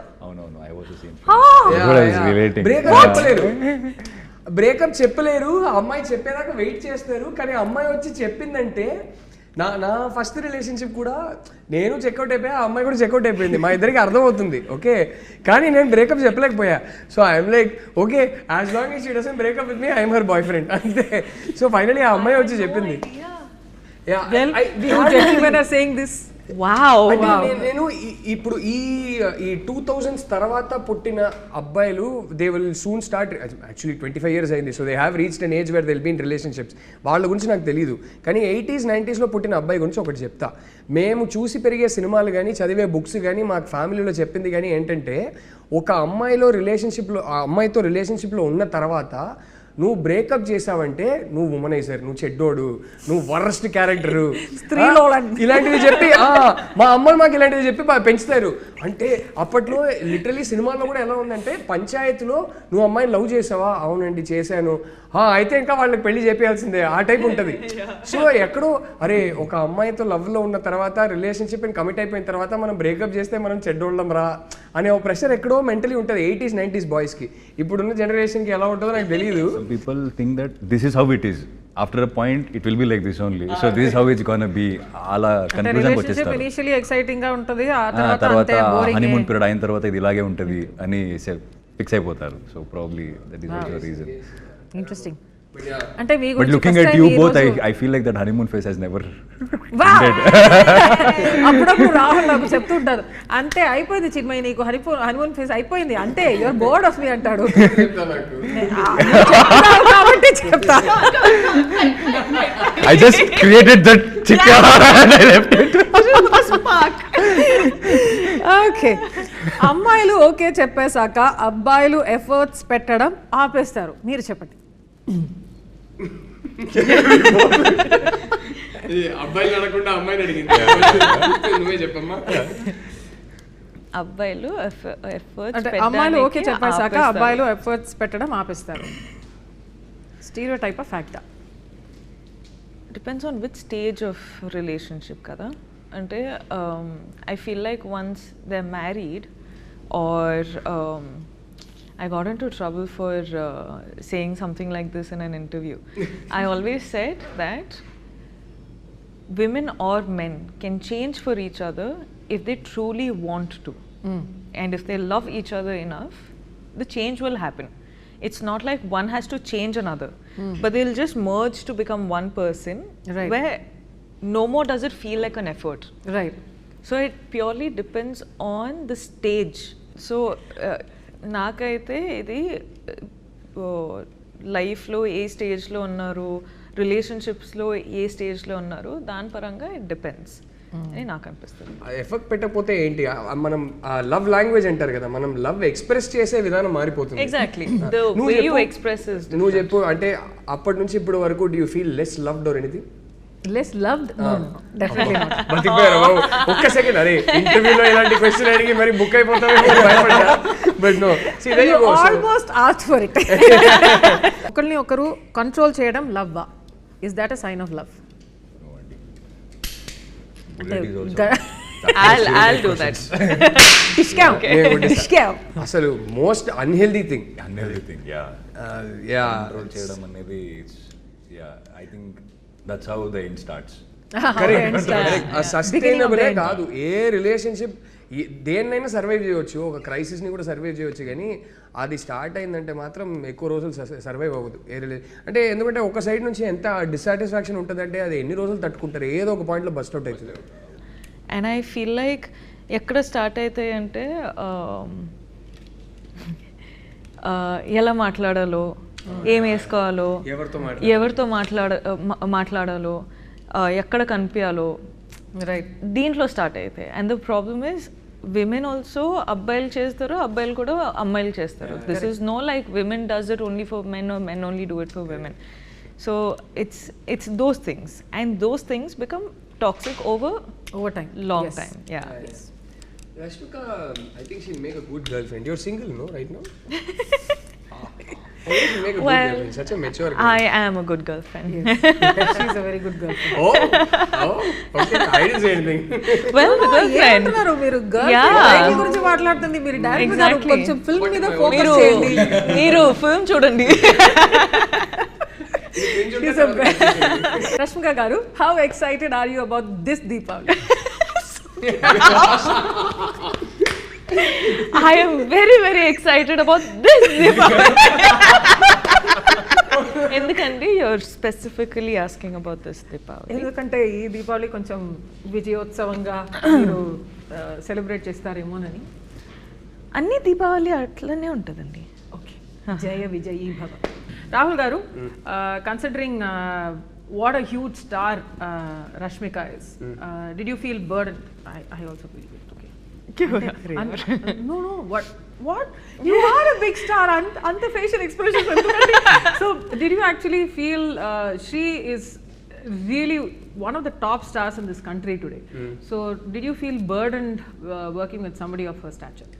బ్రేకప్ చెప్పలేరు. అమ్మాయి చెప్పేదాకా వెయిట్ చేస్తారు, కానీ అమ్మాయి వచ్చి చెప్పిందంటే నా ఫస్ట్ రిలేషన్షిప్ కూడా నేను చెక్అవుట్ అయిపోయా, ఆ అమ్మాయి కూడా చెక్అవుట్ అయిపోయింది. మా ఇద్దరికి అర్థమవుతుంది, ఓకే, కానీ నేను బ్రేకప్ చెప్పలేకపోయా. So I'm like okay, as long as she doesn't breakup with me I'm her boyfriend అంతే. సో ఫైనలీ ఆ అమ్మాయి వచ్చి చెప్పింది. నేను ఇప్పుడు ఈ 2000s తర్వాత పుట్టిన అబ్బాయిలు they will soon start, actually 25 years అయింది. So they have reached an age where they will be in relationships. వాళ్ళ గురించి నాకు తెలియదు, కానీ 80s 90sలో పుట్టిన అబ్బాయి గురించి ఒకటి చెప్తా. మేము చూసి పెరిగే సినిమాలు కానీ చదివే బుక్స్ కానీ మాకు ఫ్యామిలీలో చెప్పింది కానీ ఏంటంటే, ఒక అమ్మాయితో రిలేషన్షిప్లో ఉన్న తర్వాత నువ్వు బ్రేకప్ చేసావంటే నువ్వు ఉమనైజర్, నువ్వు చెడ్డోడు, నువ్వు వరస్ట్ క్యారెక్టరు, ఇలాంటివి చెప్పి మా అమ్మలు మాకు ఇలాంటివి చెప్పి పెంచుతారు. అంటే అప్పట్లో లిటరలీ సినిమాల్లో కూడా ఎలా ఉందంటే, పంచాయతీలో నువ్వు అమ్మాయిని లవ్ చేసావా, అవునండి చేశాను, అయితే ఇంకా వాళ్ళకి పెళ్లి చేయాల్సిందే, ఆ టైప్ ఉంటుంది. సో ఎక్కడో అరే ఒక అమ్మాయితో లవ్లో ఉన్న తర్వాత రిలేషన్షిప్ కమిట్ అయిపోయిన తర్వాత మనం బ్రేకప్ చేస్తే మనం చెడ్డోళ్ళం రా అనే ఒక ప్రెషర్ ఎక్కడో మెంటలీ ఉంటుంది 80s 90s బాయ్స్కి. ఇప్పుడున్న జనరేషన్కి ఎలా ఉంటుందో నాకు తెలియదు. People think that this is how it is. After a point, it will be like this only. So this is how it's gonna be. అలా కన్క్లూజన్ వచ్చేస్తారు. ఇనిషియల్లీ ఎక్సైటింగ్ గా ఉంటది, ఆ తర్వాత హనీమూన్ పీరియడ్ అయిన తర్వాత ఇది ఇలాగే ఉంటది అని ఫిక్స్ అయిపోతారు. So probably that is also reason. Interesting. అంటే మీ But looking at you both, I feel like that honeymoon phase has never ended. అప్పుడప్పుడు రాహుల్ నాకు చెప్తుంటారు, అంతే అయిపోయింది చిన్మయి, నీకు హనీమూన్ ఫేజ్ అయిపోయింది, అంతే యువర్ బోర్డ్ ఆఫ్ మీ అంటాడు. కాబట్టి చెప్తా. I just created that chicken and I left it. Okay. అమ్మాయిలు ఓకే చెప్పేశాక అబ్బాయిలు ఎఫర్ట్స్ పెట్టడం ఆపేస్తారు. మీరు చెప్పండి. అబ్బాయిలు అడగకుండా అమ్మాయిని అడిగింది. నువ్వే చెప్పమ్మా. అబ్బాయిలు అంటే అమ్మాయిలు ఓకే చెప్పేశాక అబ్బాయిలు ఎఫర్ట్స్ పెట్టడం ఆపేస్తారు. స్టీరియోటైప్ ఆఫ్ ఫ్యాక్టా? Depends on which stage of relationship కదా. అంటే I feel like once they are married or I got into trouble for saying something like this in an interview. I always said that women or men can change for each other if they truly want to. And if they love each other enough, the change will happen. It's not like one has to change another, but they'll just merge to become one person, right, where no more does it feel like an effort. Right. So it purely depends on the stage. So నాకైతే ఇది లైఫ్లో ఏ స్టేజ్లో ఉన్నారు, రిలేషన్షిప్స్లో ఏ స్టేజ్లో ఉన్నారు, దాని పరంగా it depends అని నాకు అనిపిస్తుంది. ఎఫెక్ట్ పెట్టకపోతే ఏంటి, మనం లవ్ లాంగ్వేజ్ అంటారు కదా, మనం లవ్ ఎక్స్ప్రెస్ చేసే విధానం మారిపోతుంది. Exactly the way you express is. నువ్వు చెప్పు, అంటే అప్పటి నుంచి ఇప్పటి వరకు do you feel less loved or anything? Less loved? No, definitely not. బతికిపోయారు బాబు. ఒక్క సెకండ్, అరే ఇంటర్వ్యూలో ఇలాంటి క్వశ్చన్ అడిగి మరి బుక్ అయిపోతామేమో భయపడ్డా. But no, see there you go. Almost asked for it. ఒకరిని ఒకరు కంట్రోల్ చేయడం లవ్వా? Is that a sign of love? I'll do that. అసలు మోస్ట్ అన్హెల్దీ థింగ్. కంట్రోల్ చేయడం అనేది, I think that's how the end starts. Sustainable కాదు ఏ relationship. దేన్నైనా సర్వైవ్ చేయవచ్చు, ఒక క్రైసిస్ని కూడా సర్వైవ్ చేయవచ్చు, కానీ అది స్టార్ట్ అయిందంటే మాత్రం ఎక్కువ రోజులు సర్వైవ్ అవ్వదు ఏ అంటే ఎందుకంటే ఒక సైడ్ నుంచి ఎంత డిస్సాటిస్ఫాక్షన్ ఉంటుందంటే అది ఎన్ని రోజులు తట్టుకుంటారు, ఏదో ఒక పాయింట్లో బస్ట్ అవుట్ అవుతుంది. అండ్ ఐ ఫీల్ లైక్ ఎక్కడ స్టార్ట్ అవుతాయి అంటే ఎలా మాట్లాడాలో, ఏం వేసుకోవాలో, ఎవరితో మాట్లాడాలో, ఎక్కడ కనిపించాలో, రైట్, దీంట్లో స్టార్ట్ అవుతాయి. And the problem is women also అబ్బాయిలు చేస్తారు, అబ్బాయిలు కూడా అమ్మాయిలు చేస్తారు. This is no like women does it only for men or men only do it for women. So it's those things, and those things become toxic over time, long time. Yeah. Yes. Rashmika, I think she'll make a good girlfriend. You're single, no, right now? She'll make a good girlfriend. Such a mature girl. I am a good girlfriend. Yes. She's a very good girlfriend. Oh, okay. I didn't say anything. Well, the girlfriend. ఏంటన్నారు మీరు girlfriend గురించి మాట్లాడుతుంది, మీరు direct గా కొంచెం film మీద focus చేయండి. మీరు film చూడండి. Rashmika garu, how excited are you about this Deepavali? I am very, very excited about this Deepavali. ఎందుకంటే you're specifically asking about this Deepavali? ఎందుకంటే ఈ దీపావళి కొంచెం విజయోత్సవంగా మీరు సెలబ్రేట్ చేస్తారేమోనని. అన్ని దీపావళి అట్లనే ఉంటుందండి. ఓకే, జయ విజయీ భవ. రాహుల్ గారు, considering what a huge star Rashmika is, did you feel burdened? I also feel it. Okay. No, what? You are a big star. Ante facial expressions endukandi. So, did you actually feel she is really one of the top stars in this country today? So, did you feel burdened working with somebody of her stature?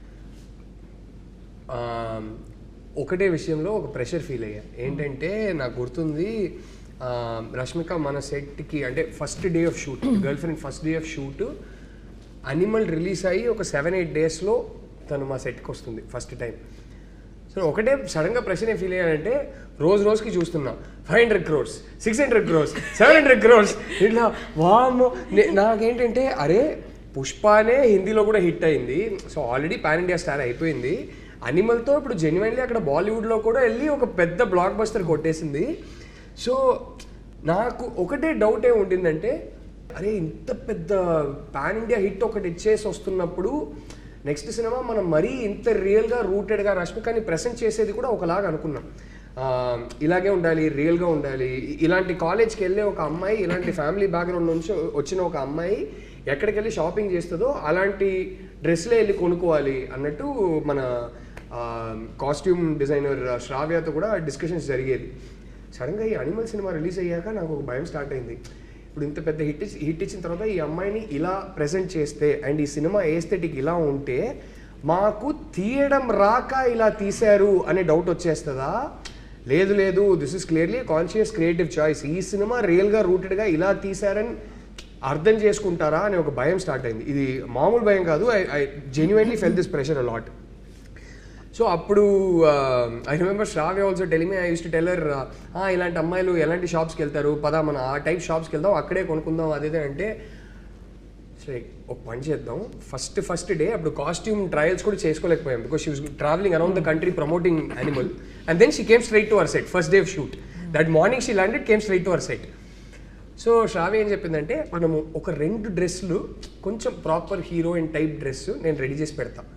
ఒకటే విషయంలో ఒక pressure feel అయ్యా. ఏంటంటే నాకు గుర్తుంది, రష్మిక మన సెట్కి అంటే first day of shoot, girl friend first day of shoot animal release అయ్యి ఒక 7-8 డేస్లో తను మా సెట్కి వస్తుంది ఫస్ట్ టైం. సో ఒకటే సడన్గా ప్రెషర్ ఏం ఫీల్ అయ్యానంటే, రోజుకి చూస్తున్నా 500 crores, 600 crores, 700 crores ఇట్లా. వామ్మో, నాకేంటంటే అరే పుష్పానే హిందీలో కూడా హిట్ అయింది, so already pan India star అయిపోయింది. అనిమల్తో ఇప్పుడు జెన్యున్లీ అక్కడ బాలీవుడ్లో కూడా వెళ్ళి ఒక పెద్ద బ్లాక్ బస్టర్ కొట్టేసింది. సో నాకు ఒకటే డౌట్ ఏమి ఉండిందంటే, అరే ఇంత పెద్ద పాన్ ఇండియా హిట్ ఒకటి ఇచ్చేసి వస్తున్నప్పుడు నెక్స్ట్ సినిమా మనం మరీ ఇంత రియల్గా రూటెడ్గా రష్మికని ప్రెజెంట్ చేసేది కూడా ఒకలాగా అనుకున్నాం. ఇలాగే ఉండాలి, రియల్గా ఉండాలి. ఇలాంటి కాలేజ్కి వెళ్ళే ఒక అమ్మాయి, ఇలాంటి ఫ్యామిలీ బ్యాక్గ్రౌండ్ నుంచి వచ్చిన ఒక అమ్మాయి ఎక్కడికి వెళ్ళి షాపింగ్ చేస్తుందో అలాంటి డ్రెస్లే వెళ్ళి కొనుక్కోవాలి అన్నట్టు మన కాస్ట్యూమ్ డిజైనర్ శ్రావ్యతో కూడా డిస్కషన్స్ జరిగేది. సడన్గా ఈ అనిమల్ సినిమా రిలీజ్ అయ్యాక నాకు ఒక భయం స్టార్ట్ అయింది. ఇప్పుడు ఇంత పెద్ద హిట్ ఇచ్చిన తర్వాత ఈ అమ్మాయిని ఇలా ప్రజెంట్ చేస్తే అండ్ ఈ సినిమా ఏస్థెటిక్ ఇలా ఉంటే మాకు తీయడం రాక ఇలా తీశారు అనే డౌట్ వచ్చేస్తుందా? లేదు లేదు, this is clearly conscious creative choice. ఈ సినిమా రియల్గా రూటెడ్గా ఇలా తీశారని అర్థం చేసుకుంటారా అనే ఒక భయం స్టార్ట్ అయింది. ఇది మామూలు భయం కాదు. I genuinely felt this pressure a lot. So అప్పుడు I remember Shravya also telling me, I used to tell her, ఇలాంటి అమ్మాయిలు ఎలాంటి షాప్స్కి వెళ్తారు, పదా మన ఆ టైప్ షాప్స్కి వెళ్దాం, అక్కడే కొనుక్కుందాం అదేదే అంటే, లైక్ ఒక పని చేద్దాం. ఫస్ట్ డే అప్పుడు కాస్ట్యూమ్ ట్రయల్స్ కూడా చేసుకోలేకపోయాం because she was travelling around the country promoting Animal and then she came straight to our set first day of shoot. That morning she landed, came straight to our set. So Shravya ఏం చెప్పిందంటే, మనము ఒక 2 డ్రెస్సులు కొంచెం proper heroine type dress నేను ready చేసి పెడతాను,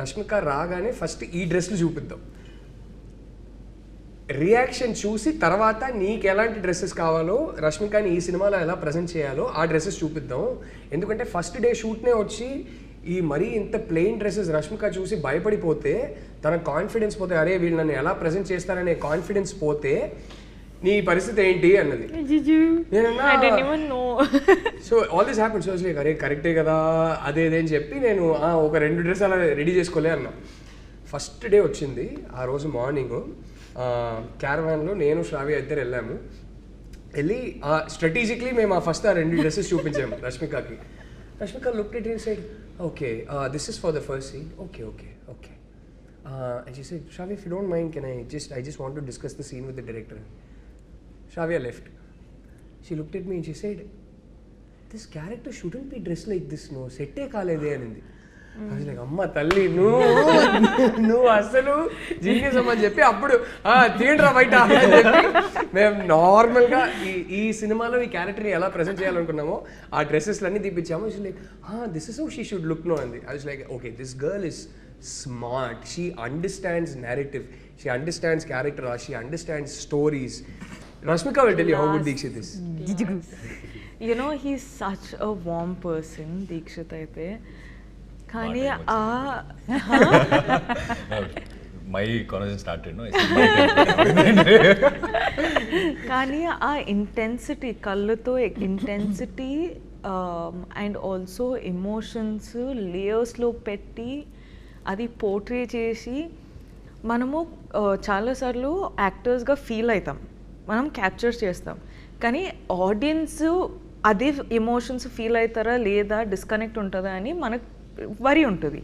రష్మిక రాగానే ఫస్ట్ ఈ డ్రెస్లు చూపిద్దాం, రియాక్షన్ చూసి తర్వాత నీకు ఎలాంటి డ్రెస్సెస్ కావాలో, రష్మికని ఈ సినిమాలో ఎలా ప్రజెంట్ చేయాలో ఆ డ్రెస్సెస్ చూపిద్దాం. ఎందుకంటే ఫస్ట్ డే షూట్నే వచ్చి ఈ మరీ ఇంత ప్లెయిన్ డ్రెస్సెస్ రష్మిక చూసి భయపడిపోతే తన కాన్ఫిడెన్స్ పోతే, అరే వీళ్ళు నన్ను ఎలా ప్రజెంట్ చేస్తారనే కాన్ఫిడెన్స్ పోతే నీ పరిస్థితి ఏంటి అన్నది. So all this happen. So like అరే కరెక్టే కదా అదేదేని చెప్పి నేను ఒక 2 డ్రెస్ అలా రెడీ చేసుకోలే అన్నా. ఫస్ట్ డే వచ్చింది. ఆ రోజు మార్నింగ్ క్యారవాన్లో నేను శ్రావ్య ఇద్దరు వెళ్ళాము. వెళ్ళి స్ట్రాటజిక్లీ మేము ఫస్ట్ ఆ 2 డ్రెస్సెస్ చూపించాము రష్మికకి. Rashmika looked at it and said, okay this is for the first scene, okay okay okay. And she said, Shravya, if you don't mind, I just want to discuss the scene with the director. Shravya left. She looked at me and she said, this character shouldn't be dressed like this, no. Sette kaalede anindi. I was like, amma talli, నువ్వు అసలు genius అమ్మని చెప్పి అప్పుడు theatre బయట అని చెప్పి మేము నార్మల్గా ఈ సినిమాలో ఈ క్యారెక్టర్ని ఎలా ప్రజెంట్ చేయాలనుకున్నామో ఆ డ్రెస్సెస్లన్నీ తీపించాము. Like this is how she should look no అంది. I was like, okay, this girl is smart, she understands narrative, she understands character, she understands stories. Rashmika will tell you how good Dheekshith is. You know, he's such a warm person, Dheekshith aithe. Kani my conversation started, no? Kani intensity, kalluto intensity and also emotions layers lo petti అది portray చేసి మనము చాలాసార్లు యాక్టర్స్గా feel అవుతాం, మనం capture చేస్తాం, కానీ audience అదే emotions feel అవుతారా లేదా, డిస్కనెక్ట్ ఉంటుందా అని మనకు వరి ఉంటుంది.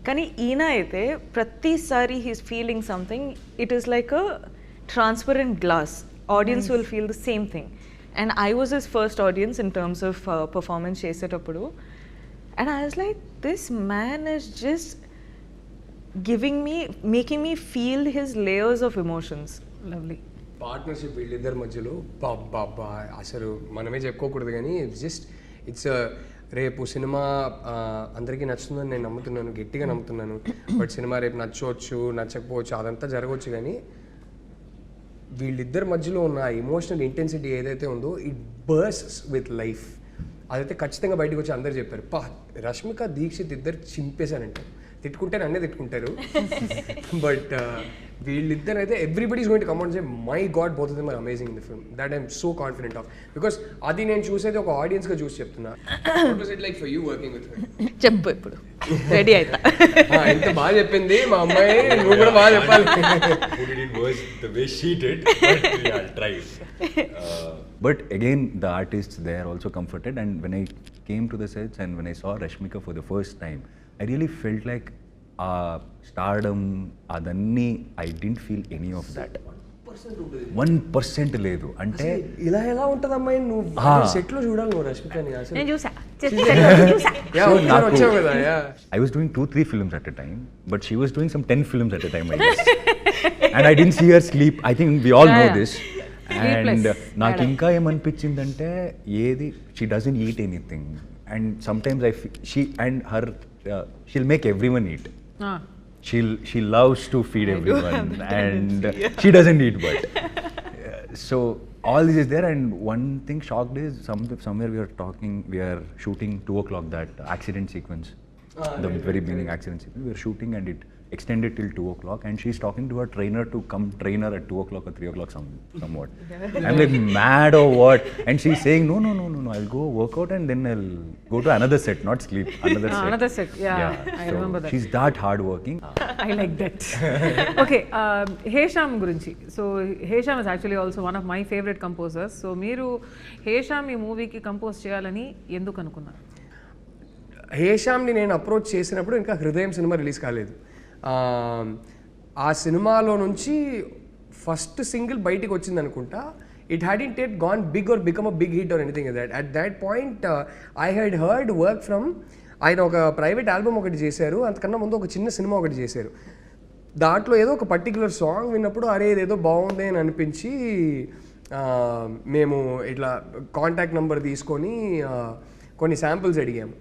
కానీ ఈయన అయితే ప్రతిసారి he's feeling something, it is like a transparent glass, audience will feel the same thing. And I was his first audience in terms of performance చేసేటప్పుడు. And I was like, this man is just making me feel his layers of emotions. Lovely. Partnership వీళ్ళిద్దరి మధ్యలో బాబా అసలు మనమే చెప్పుకోకూడదు, కానీ it's రేపు cinema అందరికీ నచ్చుతుందని నేను నమ్ముతున్నాను, గట్టిగా నమ్ముతున్నాను. బట్ సినిమా రేపు నచ్చవచ్చు నచ్చకపోవచ్చు అదంతా జరగవచ్చు, కానీ వీళ్ళిద్దరి మధ్యలో ఉన్న ఎమోషనల్ ఇంటెన్సిటీ ఏదైతే ఉందో ఇట్ బర్స్ట్స్ విత్ లైఫ్. అదైతే ఖచ్చితంగా బయటకు వచ్చి అందరు చెప్పారు, రష్మిక దీక్షిత్ ఇద్దరు చింపేశారంటే. తిట్టుకుంటే నన్నే తిట్టుకుంటారు, బట్ వీళ్ళిద్దరు అయితే everybody is going to come out and say, my god, both of them are amazing in the film. That I'm so confident of, because అది నేను చూసేది ఒక ఆడియన్స్గా చూసి చెప్తున్నా. What was it like for you working with her? చెప్పు, ఇప్పుడు ready అవుతా. ఎంత బాగా చెప్పింది మా అమ్మాయి, నువ్వు కూడా బాగా చెప్పాలి. Put it in words the way she did, but yeah, I'll try. But again, the artists they are also comforted, and when I came to the sets and when I saw Rashmika for the first time, I really felt like stardom adanni, I didn't feel any of that. 1% లేదు. అంటే ఇలా ఎలా ఉంటుంది అమ్మాయి, నువ్వు set లో చూడాలి నువ్వు రష్మికని. అసలు నేను చూసా. I was doing 2-3 films at a time, but she was doing some 10 films at a time, I guess. And I didn't see her sleep. I think we all know this. And నాకు ఇంకా ఏమనిపించిందంటే, ఏది she doesn't eat anything, and sometimes she'll make everyone eat. She loves to feed everyone, and she doesn't eat, but so all this is there. And one thing shocked is somewhere we are shooting 2 o'clock, that accident sequence. the very beginning action scene. We were shooting and it extended till 2 o'clock, and she's talking to her trainer to come train her at 2 o'clock or 3 o'clock somewhat. I'm like, mad or what? And she's saying, no, I'll go work out and then I'll go to another set, not sleep. Another set, yeah. I So remember that. she's that hard working. I like that. Okay, Hesham గురించి. So Hesham is actually also one of my favorite composers. So మీరు హేషామ్ ఈ మూవీకి compose చేయాలని ఎందుకు అనుకున్నారు? హేషామ్ని నేను approach చేసినప్పుడు ఇంకా హృదయం సినిమా రిలీజ్ కాలేదు. ఆ సినిమాలో నుంచి ఫస్ట్ సింగిల్ బయటికి వచ్చింది అనుకుంటా. ఇట్ హ్యాడ్ ఇన్ టెట్ gone big or become a big hit or anything that. At that point I had heard work from ఆయన ఒక ప్రైవేట్ ఆల్బమ్ ఒకటి చేశారు, అంతకన్నా ముందు ఒక చిన్న సినిమా ఒకటి చేశారు. దాంట్లో ఏదో ఒక పర్టిక్యులర్ సాంగ్ విన్నప్పుడు అరే ఇదేదో బాగుంది అని అనిపించి మేము ఇట్లా కాంటాక్ట్ నెంబర్ తీసుకొని కొన్ని శాంపుల్స్ అడిగాము.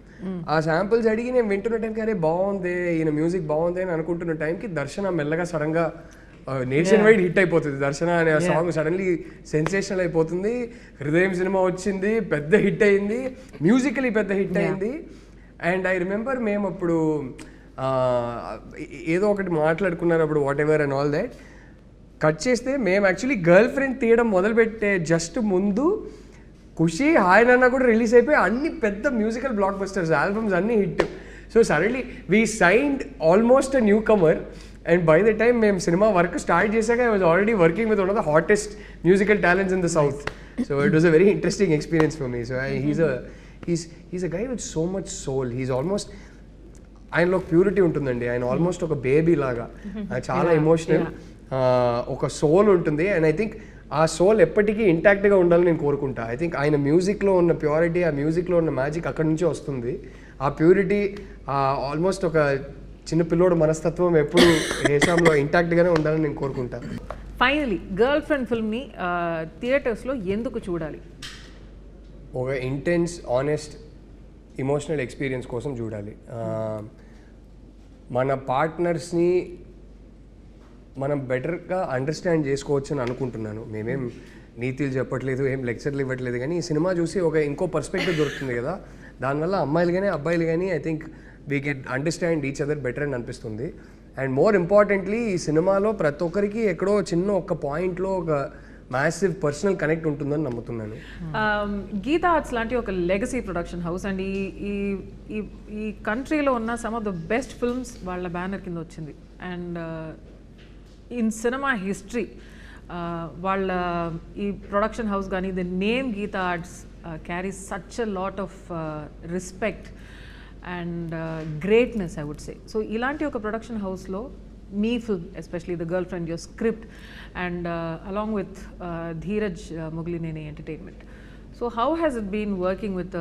ఆ శాంపుల్స్ అడిగి నేను వింటున్న టైంకి అరే బాగుంది, ఈయన మ్యూజిక్ బాగుంది అని అనుకుంటున్న టైంకి దర్శన మెల్లగా సడన్గా నేషన్ వైడ్ హిట్ అయిపోతుంది. దర్శన అనే సాంగ్ సడన్లీ సెన్సేషనల్ అయిపోతుంది. హృదయం సినిమా వచ్చింది, పెద్ద హిట్ అయింది, మ్యూజికలీ పెద్ద హిట్ అయింది. అండ్ ఐ రిమెంబర్ మేము అప్పుడు ఏదో ఒకటి మాట్లాడుకున్నారు అప్పుడు, what ever and all that. Cut చేస్తే మేము యాక్చువల్లీ గర్ల్ ఫ్రెండ్ తీయడం మొదలుపెట్టే జస్ట్ ముందు ఖుషి హాయ్ నాన్న కూడా రిలీజ్ అయిపోయి అన్ని పెద్ద మ్యూజికల్ బ్లాక్ బస్టర్స్ ఆల్బమ్స్ అన్నీ hit. So suddenly we signed almost a newcomer. And by the time మేము సినిమా వర్క్ స్టార్ట్ చేశాక I was already working with one of the hottest musical talents in the south. So it was a very interesting experience for me. So he's a guy with so much soul. He's almost, ఆయనలో purity ఉంటుందండి. ఆయన almost ఒక baby లాగా, చాలా emotional, ఒక soul ఉంటుంది. And I think ఆ soul ఎప్పటికీ ఇంటాక్ట్గా ఉండాలని నేను కోరుకుంటా. ఐ థింక్ ఆయన మ్యూజిక్లో ఉన్న ప్యూరిటీ, ఆ మ్యూజిక్లో ఉన్న మ్యాజిక్ అక్కడి నుంచే వస్తుంది. ఆ ప్యూరిటీ, ఆల్మోస్ట్ ఒక చిన్న పిల్లోడు మనస్తత్వం ఎప్పుడు హేషామ్లో ఇంటాక్ట్గానే ఉండాలని నేను కోరుకుంటా. ఫైనలీ గర్ల్ ఫ్రెండ్ ఫిల్మ్ని థియేటర్స్లో ఎందుకు చూడాలి? ఒక ఇంటెన్స్, ఆనెస్ట్, ఇమోషనల్ ఎక్స్పీరియన్స్ కోసం చూడాలి. మన పార్ట్నర్స్ని మనం బెటర్గా అండర్స్టాండ్ చేసుకోవచ్చు అని అనుకుంటున్నాను. మేమేం నీతులు చెప్పట్లేదు, ఏం లెక్చర్లు ఇవ్వట్లేదు, కానీ ఈ సినిమా చూసి ఒక ఇంకో పర్స్పెక్టివ్ దొరుకుతుంది కదా. దానివల్ల అమ్మాయిలు కానీ అబ్బాయిలు కానీ I think we can understand each other better అని అనిపిస్తుంది. అండ్ మోర్ ఇంపార్టెంట్లీ ఈ సినిమాలో ప్రతి ఒక్కరికి ఎక్కడో చిన్న ఒక పాయింట్లో ఒక మ్యాసివ్ పర్సనల్ కనెక్ట్ ఉంటుందని నమ్ముతున్నాను. గీతా ఆర్ట్స్ లాంటి ఒక లెగసీ ప్రొడక్షన్ హౌస్ అండ్ ఈ కంట్రీలో ఉన్న some of the best films వాళ్ళ బ్యానర్ కింద వచ్చింది. అండ్ ఇన్ సినిమా హిస్టరీ వాళ్ళ ఈ ప్రొడక్షన్ హౌస్ కానీ the name Geetha Arts carries such a lot of respect and greatness I would say. So ఇలాంటి ఒక ప్రొడక్షన్ హౌస్లో మీ film, especially the girlfriend, your script and along with Dheeraj Mogilineni entertainment. So how has it been working with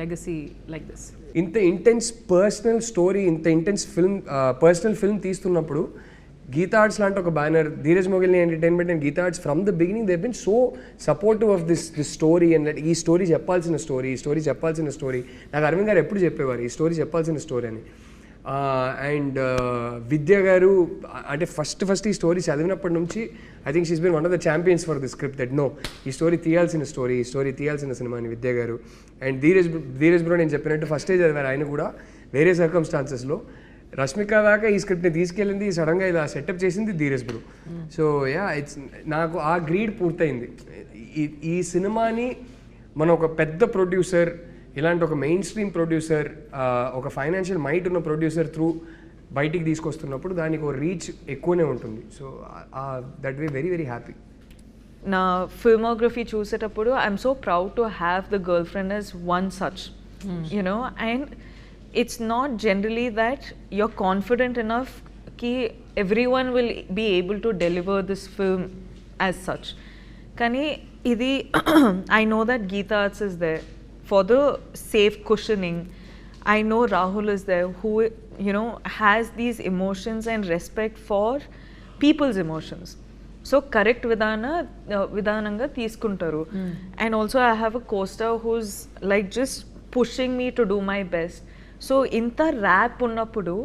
legacy like this? ఇంత intense personal story, ఇంత intense film, personal film తీస్తున్నప్పుడు గీతా ఆర్ట్స్ లాంటి ఒక banner, Dheeraj Mogilineni entertainment and Geetha Arts from the beginning they been so supportive of this story. And ఈ story చెప్పాల్సిన story నాకు అరవింద్ గారు ఎప్పుడు చెప్పేవారు, ఈ స్టోరీ చెప్పాల్సిన స్టోరీ అని. అండ్ విద్య గారు అంటే ఫస్ట్ ఈ స్టోరీ చదివినప్పటి నుంచి I think she's been one of the champions for the script that no ఈ స్టోరీ తీయాల్సిన సినిమా అని విద్య గారు. అండ్ ధీరజ్ బ్రో నేను చెప్పినట్టు ఫస్టే చదివారు ఆయన కూడా వేరే సర్కమ్స్టాన్సెస్లో. రష్మిక దాకా ఈ స్క్రిప్ట్ని తీసుకెళ్ళింది, సడన్గా ఇలా సెటప్ చేసింది Dheeraj bro. So yeah, it's నాకు ఆ గ్రీడ్ పూర్తయింది. ఈ సినిమాని మనం ఒక పెద్ద ప్రొడ్యూసర్, ఇలాంటి ఒక మెయిన్ స్ట్రీమ్ ప్రొడ్యూసర్, ఒక ఫైనాన్షియల్ మైట్ ఉన్న ప్రొడ్యూసర్ త్రూ బయటికి తీసుకొస్తున్నప్పుడు దానికి ఒక రీచ్ ఎక్కువనే ఉంటుంది. So that way very very happy. నా ఫిల్మోగ్రఫీ చూసేటప్పుడు I'm so proud to have the girl friend as one such, you know. And it's not generally that you're confident enough ki everyone will be able to deliver this film as such. Kani idi I know that Geeta Arts is there for the safe cushioning. I know Rahul is there who, you know, has these emotions and respect for people's emotions. So correct vidananga తీసుకుంటారు. And also I have a co-star who's like just pushing me to do my best. So inta rap unnappudu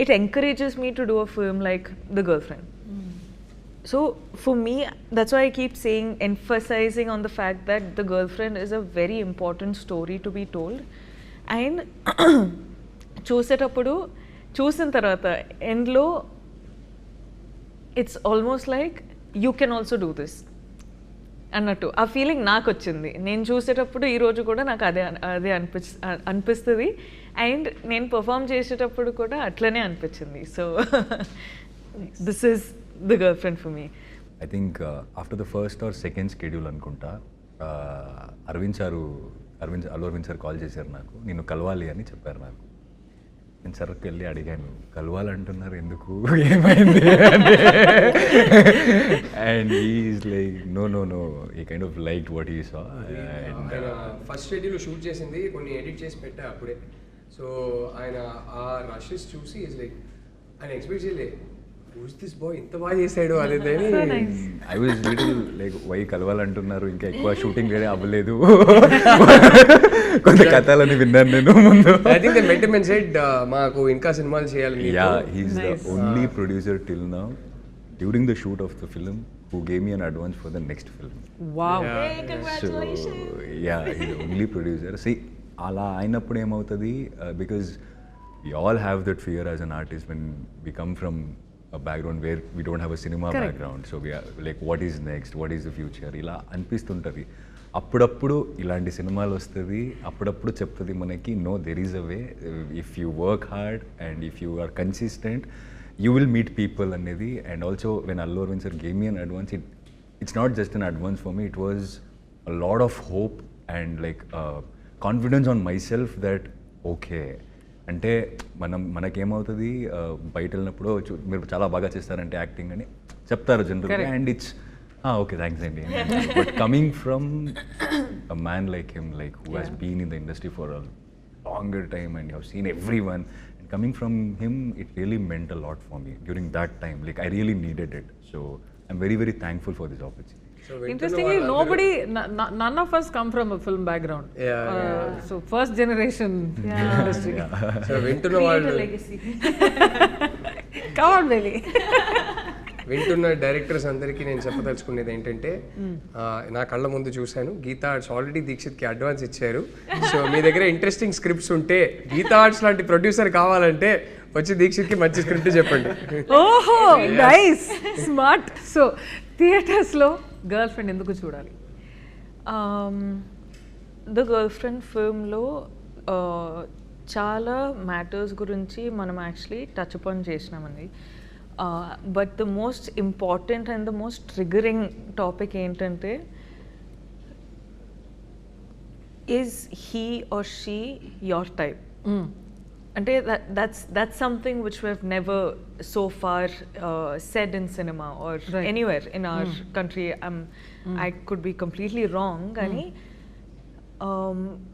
it encourages me to do a film like The Girlfriend. So for me, that's why I keep saying, emphasizing on the fact that The Girlfriend is a very important story to be told. And చూసేటప్పుడు చూసిన తర్వాత ఎండ్లో it's almost like you can also do this అన్నట్టు ఆ feeling నాకు వచ్చింది. నేను చూసేటప్పుడు ఈరోజు కూడా నాకు అదే అదే అనిపిస్తుంది. అండ్ నేను పర్ఫామ్ చేసేటప్పుడు కూడా అట్లనే అనిపించింది. So this is the girlfriend for me. I think after the first or second schedule అనుకుంటా, అల్లు అరవింద్ సార్ కాల్ చేశారు నాకు, నేను కలవాలి అని చెప్పారు నాకు. నేను సర్కి వెళ్ళి అడిగాను, కలవాలంటున్నారు ఎందుకు, ఏమైంది అండ్ ఈజ్ లైక్ నో ఈ కైండ్ ఆఫ్ లైక్ వాట్ ఈ సా. ఫస్ట్ షెడ్యూల్ షూట్ చేసింది కొన్ని ఎడిట్ చేసి పెట్టా అప్పుడే. సో ఆయన ఆ రషెస్ చూసి ఈజ్ లైక్ ఆయన ఎక్స్పెక్ట్ చేయలేదు, who's this boy ఇంత బాగా చేశాడు అదే. I was little like why కలవాలంటున్నారు, ఇంకా ఎక్కువ షూటింగ్ వేరే అవ్వలేదు, కొంత కథలని విన్నాను నేను ముందు. I think they met him and said మాకు ఇంకా సినిమాలు చేయాలి. Yeah, he's the only producer till now during the shoot of the film who gave me an advance for the next film. Wow. Hey, congratulations. So yeah, he's the only producer. See, అలా అయినప్పుడు ఏమవుతుంది, because we all have that fear as an artist when we come from a background where we don't have a cinema background. So we are like, what is next, what is the future, ఇలా అనిపిస్తుంటుంది. అప్పుడప్పుడు ఇలాంటి సినిమాలు వస్తుంది, అప్పుడప్పుడు చెప్తుంది మనకి, no there is a way, if you work hard and if you are consistent you will meet people అనేది. And also when Allu Aravind sir gave me an advance, it's not just an advance for me, it was a lot of hope and like confidence on myself that okay అంటే మనకేమవుతుంది, బయట వెళ్ళినప్పుడు మీరు చాలా బాగా చేస్తారంటే acting అని చెప్తారు జనరల్గా, అండ్ ఇట్స్ ఓకే థ్యాంక్స్ అండి. But coming from a man like him, like who has been in the industry for a longer time and you have seen everyone, and coming from him it really meant a lot for me during that time. Like I really needed it. So I'm very very thankful for this opportunity. Interestingly, none of us come from a film background. So first generation industry. So వింటున్న వాళ్ళు, Come on, Bailey. వింటున్న directors అందరికీ నేను చెప్పదలుచుకునేది ఏంటంటే, నా కళ్ళ ముందు చూశాను గీతా ఆర్ట్స్ ఆల్రెడీ దీక్షిత్కి అడ్వాన్స్ ఇచ్చారు. సో మీ దగ్గర ఇంట్రెస్టింగ్ స్క్రిప్ట్స్ ఉంటే, గీతా ఆర్ట్స్ లాంటి ప్రొడ్యూసర్ కావాలంటే వచ్చి దీక్షిత్కి మంచి స్క్రిప్ట్ చెప్పండి. ఓహో, నైస్, స్మార్ట్. సో థియేటర్స్లో గర్ల్ ఫ్రెండ్ ఎందుకు చూడాలి? ద గర్ల్ ఫ్రెండ్ ఫిల్మ్లో చాలా మ్యాటర్స్ గురించి మనం యాక్చువల్లీ టచ్ అపాన్ చేసినామండి. But the most important and the most triggering topic ఏంటంటే, is he or she your type? అంటే that's something which we have never so far said in cinema or anywhere in our country. I could be completely wrong, కానీ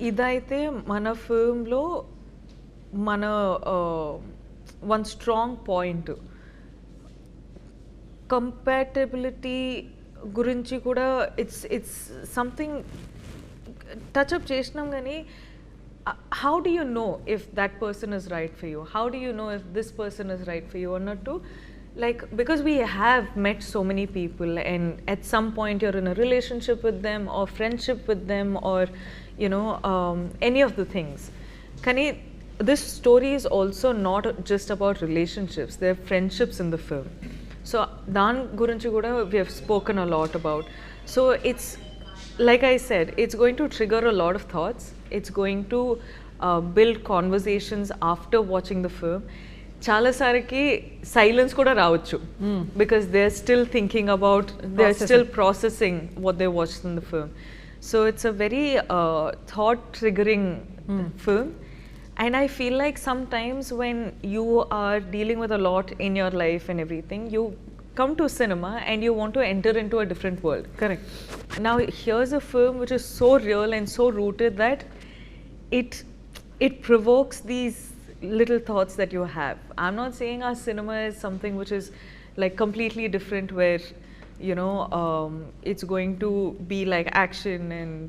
ఇదైతే మన ఫిల్మ్లో మన one strong point. Compatibility గురించి కూడా it's something touch up చేసినాం, కానీ how do you know if that person is right for you? How do you know if this person is right for you or not? To like, because we have met so many people and at some point you're in a relationship with them or friendship with them or you know any of the things. Kani, this story is also not just about relationships, there are friendships in the film. So dan gurinchi kuda we have spoken a lot about. So it's like I said, it's going to trigger a lot of thoughts. It's going to build conversations after watching the film. Chala sariki silence kuda raavachu because they're still thinking about, they're still processing what they watched in the film. So it's a very thought triggering film. And I feel like sometimes when you are dealing with a lot in your life and everything, you come to cinema and you want to enter into a different world. Correct. Now here's a film which is so real and so rooted that it provokes these little thoughts that you have. I'm not saying our cinema is something which is like completely different where you know it's going to be like action and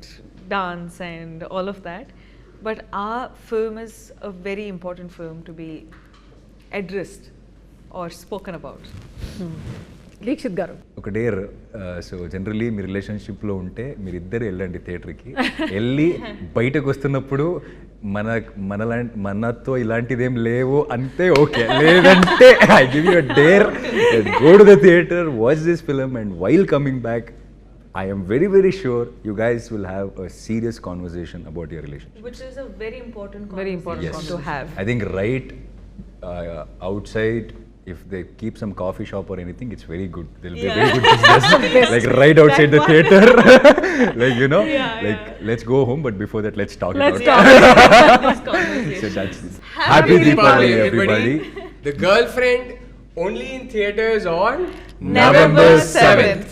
dance and all of that, but our film is a very important film to be addressed or spoken about. Dixit గారు, ఒక dare. So generally మీ రిలేషన్షిప్లో ఉంటే మీరు ఇద్దరు వెళ్ళండి థియేటర్కి, వెళ్ళి బయటకు వస్తున్నప్పుడు మనతో ఇలాంటిదేం లేవు అంతే ఓకే, లేదంటే I give you a dare, go to the theatre, watch this film, and while coming back I am very, very sure you guys will have a serious conversation about your relationship. Which is a very important Very important conversation to have. I think right outside, if they keep some coffee shop or anything, it's very good. There'll be a very good business. Like right outside the theater. Like, you know, let's go home, but before that, let's talk Let's about talk. This conversation. So that's Happy Deepavali, everybody. The Girlfriend only in theaters on November 7th.